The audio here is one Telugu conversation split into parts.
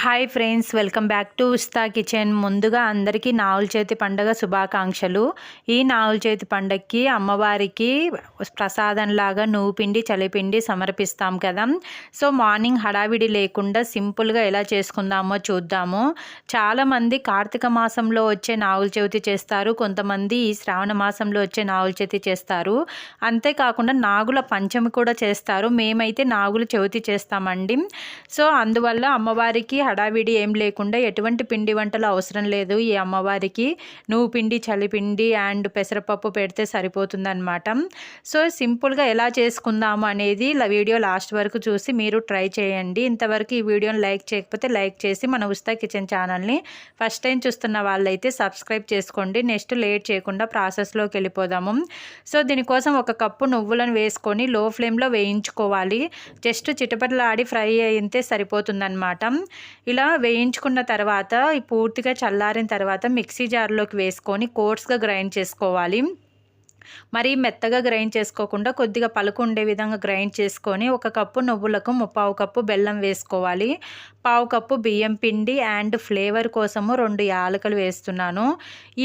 Hi friends, welcome back to ఉస్తా kitchen. ముందుగా అందరికీ నాగుల చవితి పండుగ శుభాకాంక్షలు. ఈ నాగుల చవితి పండగకి అమ్మవారికి ప్రసాదంలాగా నువ్వుపిండి చలిపిండి సమర్పిస్తాం కదా. సో మార్నింగ్ హడావిడి లేకుండా సింపుల్గా ఎలా చేసుకుందామో చూద్దాము. చాలామంది కార్తీక మాసంలో వచ్చే నాగుల చవితి చేస్తారు, కొంతమంది ఈ శ్రావణ మాసంలో వచ్చే నాగుల చవితి చేస్తారు. అంతేకాకుండా నాగుల పంచమి కూడా చేస్తారు. మేమైతే నాగుల చవితి చేస్తామండి. సో అందువల్ల అమ్మవారికి హడావిడి ఏం లేకుండా ఎటువంటి పిండి వంటలు అవసరం లేదు. ఈ అమ్మవారికి నువ్వు పిండి చలిపిండి అండ్ పెసరపప్పు పెడితే సరిపోతుందన్నమాట. సో సింపుల్గా ఎలా చేసుకుందాము అనేది వీడియో లాస్ట్ వరకు చూసి మీరు ట్రై చేయండి. ఇంతవరకు ఈ వీడియోని లైక్ చేయకపోతే లైక్ చేసి మన ఉస్తా కిచెన్ ఛానల్ని ఫస్ట్ టైం చూస్తున్న వాళ్ళైతే సబ్స్క్రైబ్ చేసుకోండి. నెక్స్ట్ లేట్ చేయకుండా ప్రాసెస్లోకి వెళ్ళిపోదాము. సో దీనికోసం ఒక కప్పు నువ్వులను వేసుకొని లో ఫ్లేమ్లో వేయించుకోవాలి. జస్ట్ చిటపటలాడి ఫ్రై అయితే సరిపోతుందన్నమాట. ఇలా వేయించుకున్న తర్వాత పూర్తిగా చల్లారిన తర్వాత మిక్సీ జార్లోకి వేసుకొని కోర్స్గా గ్రైండ్ చేసుకోవాలి. మరి మెత్తగా గ్రైండ్ చేసుకోకుండా కొద్దిగా పలుకు ఉండే విధంగా గ్రైండ్ చేసుకొని ఒక కప్పు నువ్వులకు 3/4 కప్పు బెల్లం వేసుకోవాలి. 1/4 కప్పు బియ్యం పిండి అండ్ ఫ్లేవర్ కోసము 2 యాలకులు వేస్తున్నాను.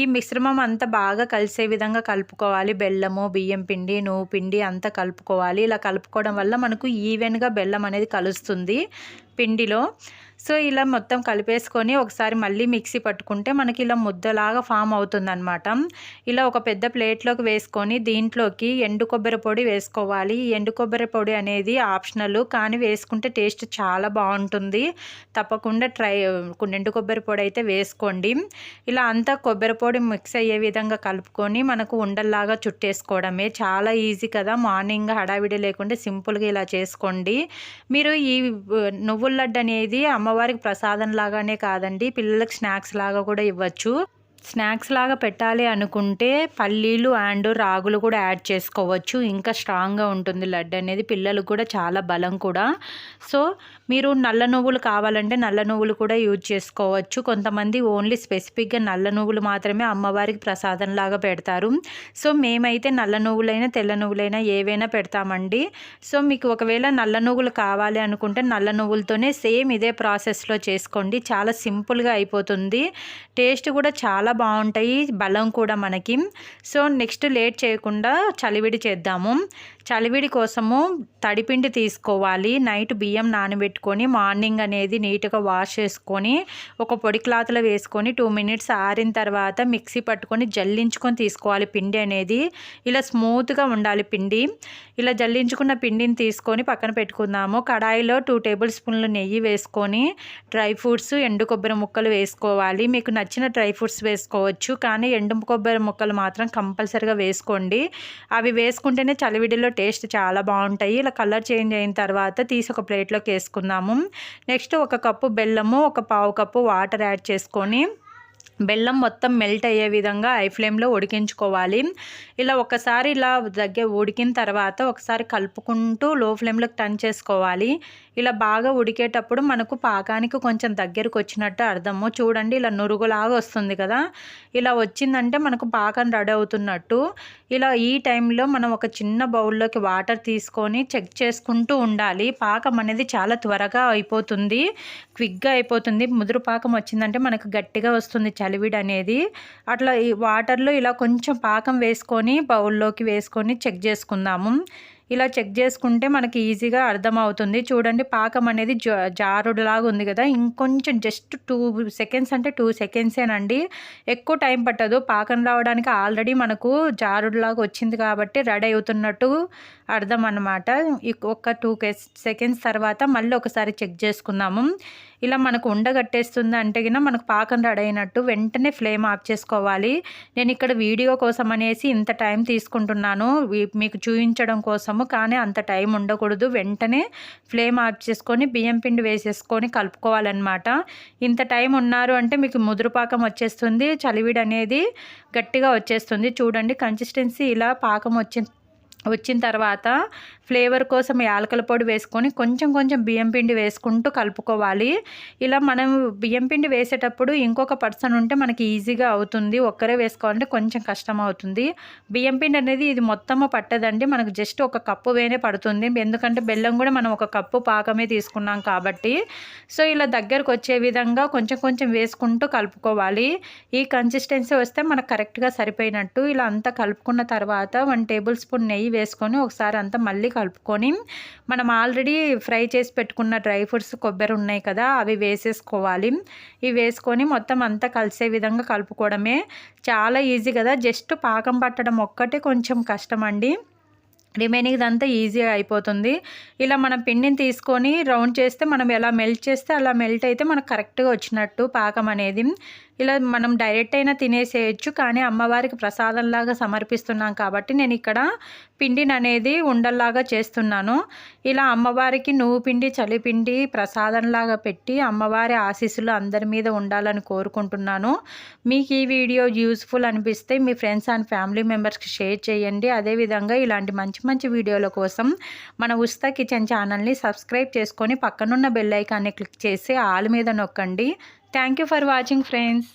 ఈ మిశ్రమం అంతా బాగా కలిసే విధంగా కలుపుకోవాలి. బెల్లము, బియ్యం పిండి, నువ్వు పిండి అంతా కలుపుకోవాలి. ఇలా కలుపుకోవడం వల్ల మనకు ఈవెన్గా బెల్లం అనేది కలుస్తుంది పిండిలో. సో ఇలా మొత్తం కలిపేసుకొని ఒకసారి మళ్ళీ మిక్సీ పట్టుకుంటే మనకి ఇలా ముద్దలాగా ఫామ్ అవుతుందన్నమాట. ఇలా ఒక పెద్ద ప్లేట్లోకి వేసుకొని దీంట్లోకి ఎండు కొబ్బరి పొడి వేసుకోవాలి. ఎండు కొబ్బరి పొడి అనేది ఆప్షనల్, కానీ వేసుకుంటే టేస్ట్ చాలా బాగుంటుంది. తప్పకుండా ఎండు కొబ్బరి పొడి అయితే వేసుకోండి. ఇలా అంతా కొబ్బరి పొడి మిక్స్ అయ్యే విధంగా కలుపుకొని మనకు ఉండల్లాగా చుట్టేసుకోవడమే. చాలా ఈజీ కదా. మార్నింగ్ హడావిడి లేకుండా సింపుల్గా ఇలా చేసుకోండి. మీరు ఈ నువ్వుల లడ్డు అనేది అమ్మవారికి ప్రసాదం లాగానే కాదండి, పిల్లలకు స్నాక్స్ లాగా కూడా ఇవ్వచ్చు. స్నాక్స్ లాగా పెట్టాలి అనుకుంటే పల్లీలు అండ్ రాగులు కూడా యాడ్ చేసుకోవచ్చు. ఇంకా స్ట్రాంగ్గా ఉంటుంది లడ్డు అనేది, పిల్లలకు కూడా చాలా బలం కూడా. సో మీరు నల్ల నువ్వులు కావాలంటే నల్ల నువ్వులు కూడా యూజ్ చేసుకోవచ్చు. కొంతమంది ఓన్లీ స్పెసిఫిక్గా నల్ల నువ్వులు మాత్రమే అమ్మవారికి ప్రసాదం లాగా పెడతారు. సో మేమైతే నల్ల నువ్వులైనా తెల్ల నువ్వులైనా ఏవైనా పెడతామండి. సో మీకు ఒకవేళ నల్ల నువ్వులు కావాలి అనుకుంటే నల్ల నువ్వులతోనే సేమ్ ఇదే ప్రాసెస్లో చేసుకోండి. చాలా సింపుల్గా అయిపోతుంది. టేస్ట్ కూడా చాలా బాగుంటాయి, బలం కూడా మనకి. సో నెక్స్ట్ లేట్ చేయకుండా చలివిడి చేద్దాము. చలివిడి కోసము తడిపిండి తీసుకోవాలి. నైట్ బియ్యం నానబెట్టుకొని మార్నింగ్ అనేది నీట్గా వాష్ చేసుకొని ఒక పొడి క్లాత్లో వేసుకొని 2 మినిట్స్ ఆరిన తర్వాత మిక్సీ పట్టుకొని జల్లించుకొని తీసుకోవాలి. పిండి అనేది ఇలా స్మూత్గా ఉండాలి పిండి. ఇలా జల్లించుకున్న పిండిని తీసుకొని పక్కన పెట్టుకుందాము. కడాయిలో 2 టేబుల్ స్పూన్లు నెయ్యి వేసుకొని డ్రై ఫ్రూట్స్, ఎండు కొబ్బరి ముక్కలు వేసుకోవాలి. మీకు నచ్చిన డ్రై ఫ్రూట్స్ వేసుకోవచ్చు, కానీ ఎండు కొబ్బరి ముక్కలు మాత్రం కంపల్సరీగా వేసుకోండి. అవి వేసుకుంటేనే చలివిడిలో టేస్ట్ చాలా బాగుంటాయి. ఇలా కలర్ చేంజ్ అయిన తర్వాత తీసి ఒక ప్లేట్లోకి వేసుకుందాము. నెక్స్ట్ ఒక కప్పు బెల్లము, ఒక 1/4 కప్పు వాటర్ యాడ్ చేసుకొని బెల్లం మొత్తం మెల్ట్ అయ్యే విధంగా హై ఫ్లేమ్లో ఉడికించుకోవాలి. ఇలా ఒకసారి ఇలా ఉడికిన తర్వాత ఒకసారి కలుపుకుంటూ లో ఫ్లేమ్లోకి టర్న్ చేసుకోవాలి. ఇలా బాగా ఉడికేటప్పుడు మనకు పాకానికి కొంచెం దగ్గరకు వచ్చినట్టు అర్థము. చూడండి ఇలా నురుగులాగా వస్తుంది కదా. ఇలా వచ్చిందంటే మనకు పాకం రెడీ అవుతున్నట్టు. ఇలా ఈ టైంలో మనం ఒక చిన్న బౌల్లోకి వాటర్ తీసుకొని చెక్ చేసుకుంటూ ఉండాలి. పాకం అనేది చాలా త్వరగా అయిపోతుంది, క్విక్గా అయిపోతుంది. ముదురు పాకం వచ్చిందంటే మనకు గట్టిగా వస్తుంది చలివిడి అనేది. అట్లా ఈ వాటర్లో ఇలా కొంచెం పాకం వేసుకొని బౌల్లోకి వేసుకొని చెక్ చేసుకుందాము. ఇలా చెక్ చేసుకుంటే మనకి ఈజీగా అర్థమవుతుంది. చూడండి పాకం అనేది జారుడులాగా ఉంది కదా. ఇంకొంచెం జస్ట్ 2 సెకండ్స్ అంటే 2 సెకండ్సేనండి, ఎక్కువ టైం పట్టదు. పాకం రావడానికి ఆల్రెడీ మనకు జారుడులాగా వచ్చింది కాబట్టి రెడీ అవుతున్నట్టు అర్థం అన్నమాట. ఒక 2 సెకండ్స్ తర్వాత మళ్ళీ ఒకసారి చెక్ చేసుకుందాము. ఇలా మనకు ఉండగట్టేస్తుంది అంటే కింద మనకు పాకం రెడీ అయినట్టు. వెంటనే ఫ్లేమ్ ఆఫ్ చేసుకోవాలి. నేను ఇక్కడ వీడియో కోసం అనేసి ఇంత టైం తీసుకుంటున్నాను మీకు చూపించడం కోసము, కానీ అంత టైం ఉండకూడదు. వెంటనే ఫ్లేమ్ ఆఫ్ చేసుకొని బియ్యం పిండి వేసేసుకొని కలుపుకోవాలన్నమాట. ఇంత టైం ఉన్నారు అంటే మీకు ముదురు పాకం వచ్చేస్తుంది, చలివిడి అనేది గట్టిగా వచ్చేస్తుంది. చూడండి కన్సిస్టెన్సీ ఇలా పాకం వచ్చిన తర్వాత ఫ్లేవర్ కోసం యాలకుల పొడి వేసుకొని కొంచెం కొంచెం బియ్యం పిండి వేసుకుంటూ కలుపుకోవాలి. ఇలా మనం బియ్యం పిండి వేసేటప్పుడు ఇంకొక పర్సన్ ఉంటే మనకి ఈజీగా అవుతుంది. ఒక్కరే వేసుకోవాలంటే కొంచెం కష్టం అవుతుంది. బియ్యం పిండి అనేది ఇది మొత్తము పట్టదండి, మనకు జస్ట్ ఒక కప్పు వేనే పడుతుంది. ఎందుకంటే బెల్లం కూడా మనం ఒక కప్పు పాకమే తీసుకున్నాం కాబట్టి. సో ఇలా దగ్గరకు వచ్చే విధంగా కొంచెం కొంచెం వేసుకుంటూ కలుపుకోవాలి. ఈ కన్సిస్టెన్సీ వస్తే మనకు కరెక్ట్గా సరిపోయినట్టు. ఇలా అంతా కలుపుకున్న తర్వాత 1 టేబుల్ స్పూన్ నెయ్యి వేసుకొని ఒకసారి అంతా మళ్ళీ కలుపుకొని మనం ఆల్రెడీ ఫ్రై చేసి పెట్టుకున్న డ్రై ఫ్రూట్స్ కొబ్బరి ఉన్నాయి కదా, అవి వేసేసుకోవాలి. ఇవి వేసుకొని మొత్తం అంతా కలిసే విధంగా కలుపుకోవడమే. చాలా ఈజీ కదా, జస్ట్ పాకం పట్టడం ఒక్కటే కొంచెం కష్టం అండి. రిమైనింగ్ అంతా ఈజీగా అయిపోతుంది. ఇలా మనం పిండిని తీసుకొని రౌండ్ చేస్తే మనం ఎలా మెల్ట్ చేస్తే అలా మెల్ట్ అయితే మనకు కరెక్ట్గా వచ్చినట్టు పాకం అనేది. ఇలా మనం డైరెక్ట్ అయినా తినేసేయచ్చు, కానీ అమ్మవారికి ప్రసాదంలాగా సమర్పిస్తున్నాం కాబట్టి నేను ఇక్కడ పిండిని అనేది ఉండల్లాగా చేస్తున్నాను. ఇలా అమ్మవారికి నువ్వు పిండి చలిపిండి ప్రసాదంలాగా పెట్టి అమ్మవారి ఆశీస్సులు అందరి మీద ఉండాలని కోరుకుంటున్నాను. మీకు ఈ వీడియో యూస్ఫుల్ అనిపిస్తే మీ ఫ్రెండ్స్ అండ్ ఫ్యామిలీ మెంబర్స్కి షేర్ చేయండి. అదేవిధంగా ఇలాంటి మంచి మంచి వీడియోల కోసం మన ఉస్తా కిచెన్ ఛానల్ని సబ్స్క్రైబ్ చేసుకొని పక్కనున్న బెల్ ఐకాన్ని క్లిక్ చేసి ఆల్ మీద నొక్కండి. Thank you for watching friends.